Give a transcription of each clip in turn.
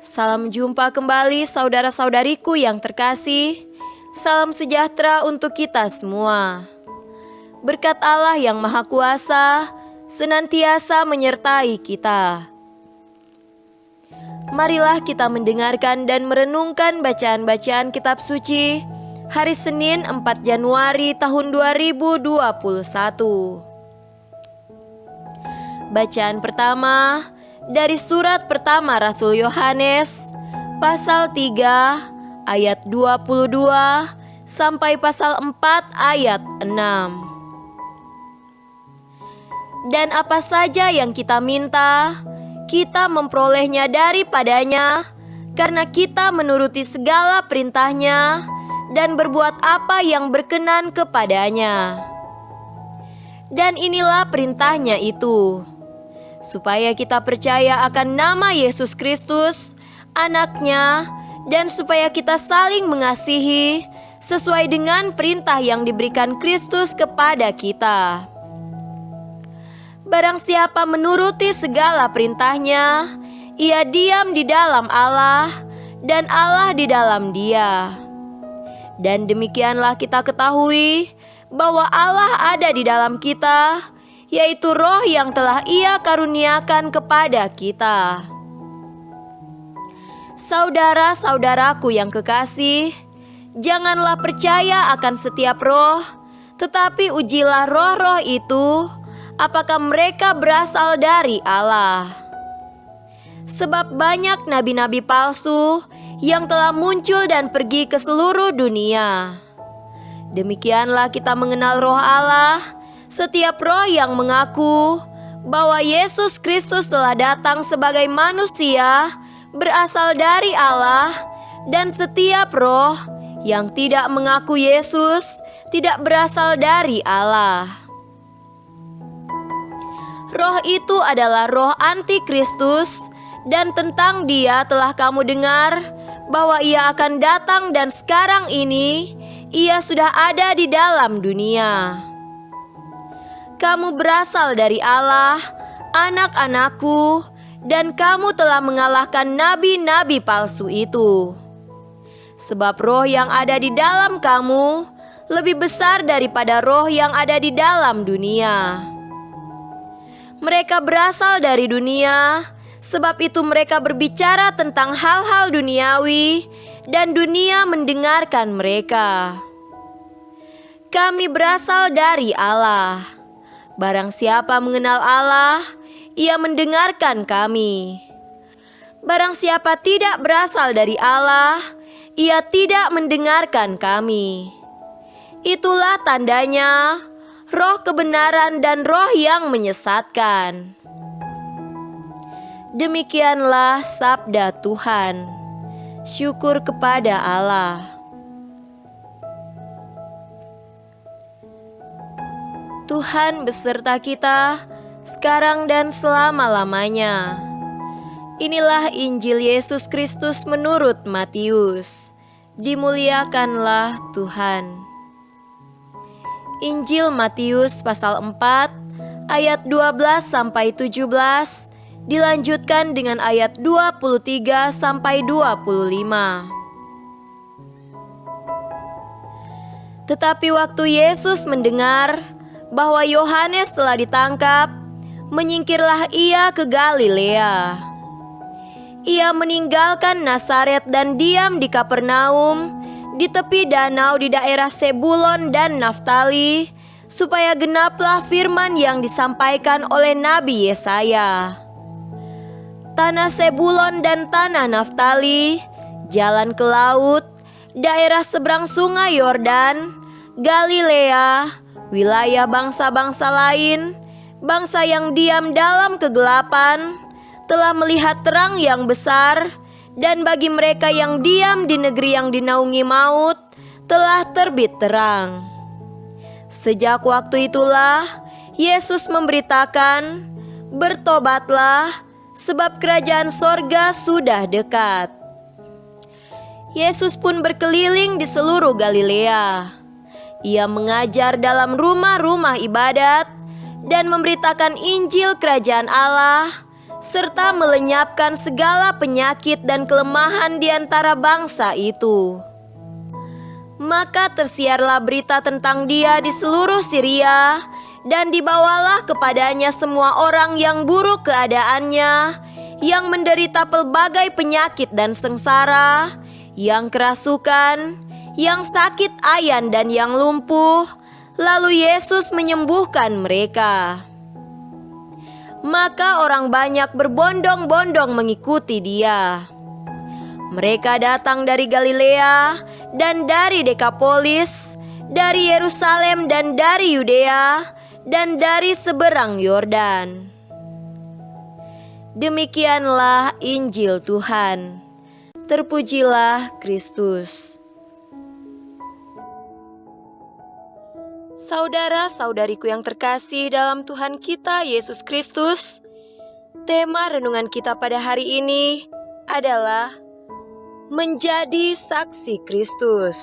Salam jumpa kembali saudara-saudariku yang terkasih. Salam sejahtera untuk kita semua. Berkat Allah yang Maha Kuasa senantiasa menyertai kita. Marilah kita mendengarkan dan merenungkan bacaan-bacaan kitab suci hari Senin 4 Januari tahun 2021. Bacaan pertama dari surat pertama Rasul Yohanes pasal 3 ayat 22 sampai pasal 4 ayat 6. Dan apa saja yang kita minta, kita memperolehnya daripadanya, karena kita menuruti segala perintahnya dan berbuat apa yang berkenan kepadanya. Dan inilah perintahnya itu, supaya kita percaya akan nama Yesus Kristus, Anaknya, dan supaya kita saling mengasihi sesuai dengan perintah yang diberikan Kristus kepada kita. Barang siapa menuruti segala perintahnya, ia diam di dalam Allah dan Allah di dalam dia. Dan demikianlah kita ketahui bahwa Allah ada di dalam kita, yaitu Roh yang telah Ia karuniakan kepada kita. Saudara-saudaraku yang kekasih, janganlah percaya akan setiap roh, tetapi ujilah roh-roh itu, apakah mereka berasal dari Allah. Sebab banyak nabi-nabi palsu yang telah muncul dan pergi ke seluruh dunia. Demikianlah kita mengenal Roh Allah. Setiap roh yang mengaku bahwa Yesus Kristus telah datang sebagai manusia berasal dari Allah, dan setiap roh yang tidak mengaku Yesus tidak berasal dari Allah. Roh itu adalah roh antikristus, dan tentang dia telah kamu dengar bahwa ia akan datang, dan sekarang ini ia sudah ada di dalam dunia. Kamu berasal dari Allah, anak-anakku, dan kamu telah mengalahkan nabi-nabi palsu itu. Sebab roh yang ada di dalam kamu lebih besar daripada roh yang ada di dalam dunia. Mereka berasal dari dunia, sebab itu mereka berbicara tentang hal-hal duniawi, dan dunia mendengarkan mereka. Kami berasal dari Allah. Barang siapa mengenal Allah, ia mendengarkan kami. Barang siapa tidak berasal dari Allah, ia tidak mendengarkan kami. Itulah tandanya, roh kebenaran dan roh yang menyesatkan. Demikianlah sabda Tuhan. Syukur kepada Allah. Tuhan beserta kita sekarang dan selama-lamanya. Inilah Injil Yesus Kristus menurut Matius. Dimuliakanlah Tuhan. Injil Matius pasal 4 ayat 12 sampai 17 dilanjutkan dengan ayat 23 sampai 25. Tetapi waktu Yesus mendengar bahwa Yohanes telah ditangkap, menyingkirlah ia ke Galilea. Ia meninggalkan Nazaret dan diam di Kapernaum, di tepi danau di daerah Sebulon dan Naftali, supaya genaplah firman yang disampaikan oleh Nabi Yesaya. Tanah Sebulon dan tanah Naftali, jalan ke laut, daerah seberang sungai Yordan, Galilea, wilayah bangsa-bangsa lain, bangsa yang diam dalam kegelapan, telah melihat terang yang besar, dan bagi mereka yang diam di negeri yang dinaungi maut, telah terbit terang. Sejak waktu itulah, Yesus memberitakan, bertobatlah, sebab kerajaan sorga sudah dekat. Yesus pun berkeliling di seluruh Galilea. Ia mengajar dalam rumah-rumah ibadat dan memberitakan Injil kerajaan Allah serta melenyapkan segala penyakit dan kelemahan di antara bangsa itu. Maka tersiarlah berita tentang dia di seluruh Syria, dan dibawalah kepadanya semua orang yang buruk keadaannya, yang menderita pelbagai penyakit dan sengsara, yang kerasukan, yang sakit ayan dan yang lumpuh. Lalu Yesus menyembuhkan mereka. Maka orang banyak berbondong-bondong mengikuti dia. Mereka datang dari Galilea dan dari Dekapolis, dari Yerusalem dan dari Yudea, dan dari seberang Yordan. Demikianlah Injil Tuhan. Terpujilah Kristus. Saudara-saudariku yang terkasih dalam Tuhan kita Yesus Kristus, tema renungan kita pada hari ini adalah menjadi saksi Kristus.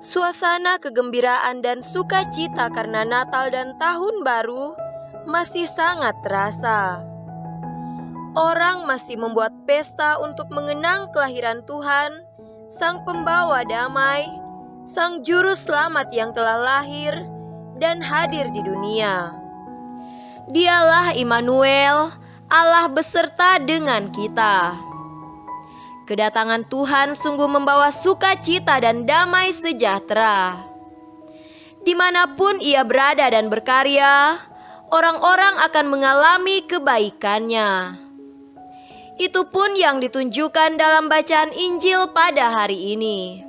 Suasana kegembiraan dan sukacita karena Natal dan Tahun Baru masih sangat terasa. Orang masih membuat pesta untuk mengenang kelahiran Tuhan, Sang Pembawa Damai, Sang Juru Selamat yang telah lahir dan hadir di dunia. Dialah Immanuel, Allah beserta dengan kita. Kedatangan Tuhan sungguh membawa sukacita dan damai sejahtera. Dimanapun ia berada dan berkarya, orang-orang akan mengalami kebaikannya. Itu pun yang ditunjukkan dalam bacaan Injil pada hari ini.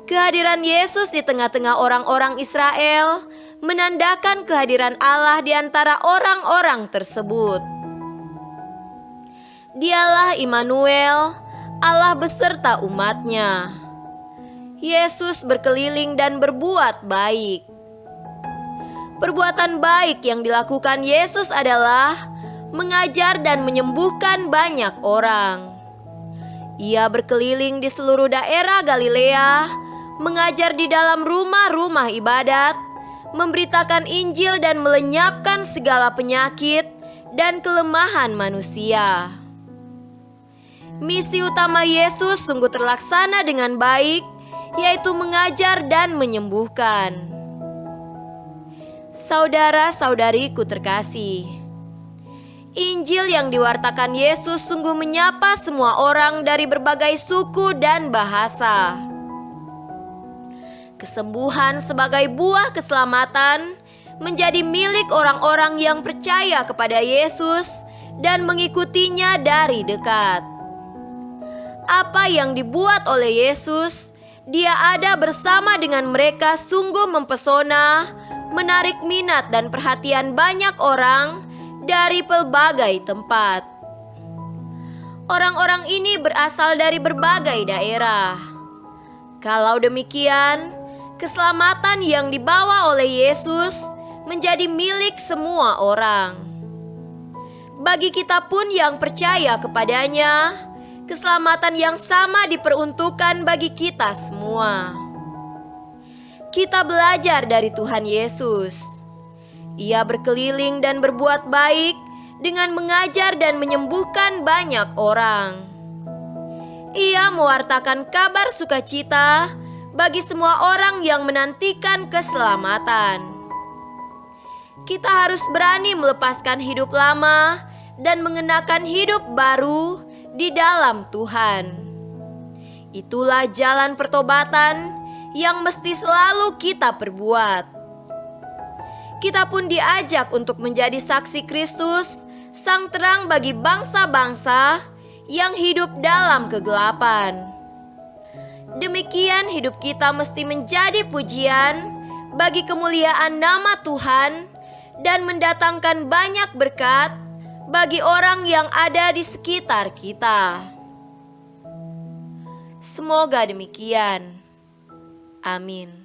Kehadiran Yesus di tengah-tengah orang-orang Israel menandakan kehadiran Allah di antara orang-orang tersebut. Dialah Immanuel, Allah beserta umatnya. Yesus berkeliling dan berbuat baik. Perbuatan baik yang dilakukan Yesus adalah mengajar dan menyembuhkan banyak orang. Ia berkeliling di seluruh daerah Galilea, mengajar di dalam rumah-rumah ibadat, memberitakan Injil dan melenyapkan segala penyakit dan kelemahan manusia. Misi utama Yesus sungguh terlaksana dengan baik, yaitu mengajar dan menyembuhkan. Saudara-saudariku terkasih, Injil yang diwartakan Yesus sungguh menyapa semua orang dari berbagai suku dan bahasa. Kesembuhan sebagai buah keselamatan menjadi milik orang-orang yang percaya kepada Yesus dan mengikutinya dari dekat. Apa yang dibuat oleh Yesus, Dia ada bersama dengan mereka sungguh mempesona, menarik minat dan perhatian banyak orang dari pelbagai tempat. Orang-orang ini berasal dari berbagai daerah. Kalau demikian, keselamatan yang dibawa oleh Yesus menjadi milik semua orang. Bagi kita pun yang percaya kepadanya, keselamatan yang sama diperuntukkan bagi kita semua. Kita belajar dari Tuhan Yesus. Ia berkeliling dan berbuat baik dengan mengajar dan menyembuhkan banyak orang. Ia mewartakan kabar sukacita bagi semua orang yang menantikan keselamatan. Kita harus berani melepaskan hidup lama dan mengenakan hidup baru di dalam Tuhan. Itulah jalan pertobatan yang mesti selalu kita perbuat. Kita pun diajak untuk menjadi saksi Kristus, sang terang bagi bangsa-bangsa yang hidup dalam kegelapan. Demikian hidup kita mesti menjadi pujian bagi kemuliaan nama Tuhan dan mendatangkan banyak berkat bagi orang yang ada di sekitar kita. Semoga demikian. Amin.